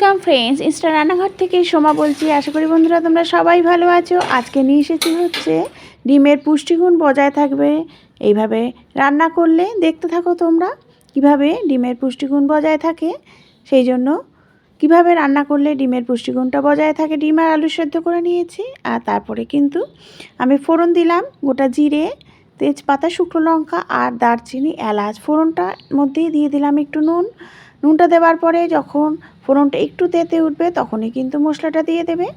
Welcome friends, Insta রান্নাঘর থেকে সোমা বলছি। আশা করি বন্ধুরা তোমরা সবাই ভালো আছো। আজকে নিয়ে এসেছি হচ্ছে ডিমের পুষ্টিগুণ বজায় থাকবে এইভাবে রান্না করলে। দেখতে থাকো তোমরা কিভাবে ডিমের পুষ্টিগুণ বজায় থাকে। সেই জন্য কিভাবে রান্না করলে ডিমের পুষ্টিগুণটা বজায় থাকে। ডিম আর আলু সেদ্ধ করে নিয়েছি, আর তারপরে কিন্তু আমি ফোড়ন দিলাম গোটা জিরে, তেজপাতা, শুকনো লঙ্কা আর দারচিনি, এলাচ। ফোড়নটার মধ্যেই দিয়ে দিলাম একটু নুনটা দেওয়ার পরে যখন ফোড়নটা একটু তেতে উঠবে তখনই কিন্তু মশলাটা দিয়ে দেবে।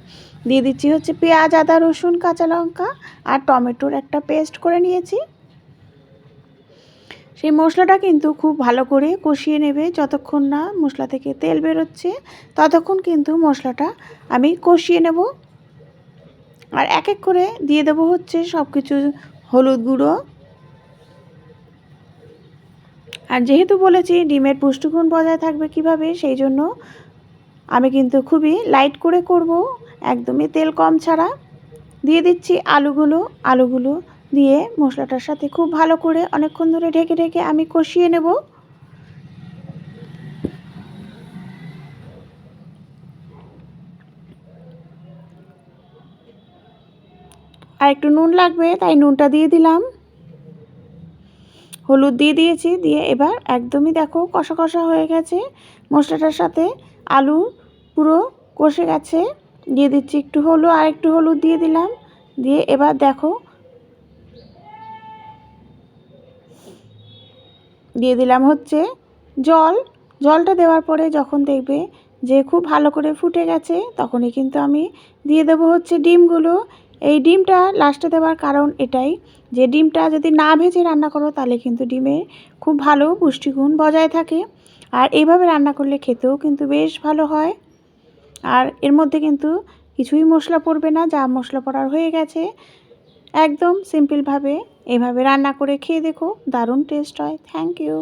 দিয়ে দিচ্ছি হচ্ছে পেঁয়াজ, আদা, রসুন, কাঁচা লঙ্কা আর টমেটোর একটা পেস্ট করে নিয়েছি। সেই মশলাটা কিন্তু খুব ভালো করে কষিয়ে নেবে। যতক্ষণ না মশলা থেকে তেল বেরোচ্ছে ততক্ষণ কিন্তু মশলাটা আমি কষিয়ে নেব। আর এক এক করে দিয়ে দেবো হচ্ছে সব কিছু, হলুদ গুঁড়ো। আর যেহেতু বলেছি ডিমের পুষ্টিগুণ বজায় থাকবে কিভাবে, সেই জন্য আমি কিন্তু খুবই লাইট করে করব, একদমই তেল কম ছাড়া। দিয়ে দিচ্ছি আলুগুলো দিয়ে মশলাটার সাথে খুব ভালো করে অনেকক্ষণ ধরে ঢেকে ঢেকে আমি কষিয়ে নেব। আর একটু নুন লাগবে তাই নুনটা দিয়ে দিলাম, হলুদ দিয়ে দিয়েছি। দিয়ে এবার একদমই দেখো কষা কষা হয়ে গেছে মশলাটার সাথে, আলু পুরো কষে গেছে। দিয়ে দিচ্ছি একটু আর একটু হলুদ দিয়ে দিলাম। দিয়ে এবার দেখো দিয়ে দিলাম হচ্ছে জলটা দেওয়ার পরে যখন দেখবে যে খুব ভালো করে ফুটে গেছে তখনই কিন্তু আমি দিয়ে দেবো হচ্ছে ডিমগুলো। এই ডিমটা লাস্টে দেওয়ার কারণ এটাই যে ডিমটা যদি না ভেজে রান্না করো তাহলে কিন্তু ডিমে খুব ভালো পুষ্টিগুণ বজায় থাকে। আর এইভাবে রান্না করলে খেতেও কিন্তু বেশ ভালো হয়। আর এর মধ্যে কিন্তু কিছুই মশলা পড়বে না, যা মশলা পড়ার হয়ে গেছে। একদম সিম্পলভাবে এইভাবে রান্না করে খেয়ে দেখো, দারুণ টেস্ট হয়। Thank you.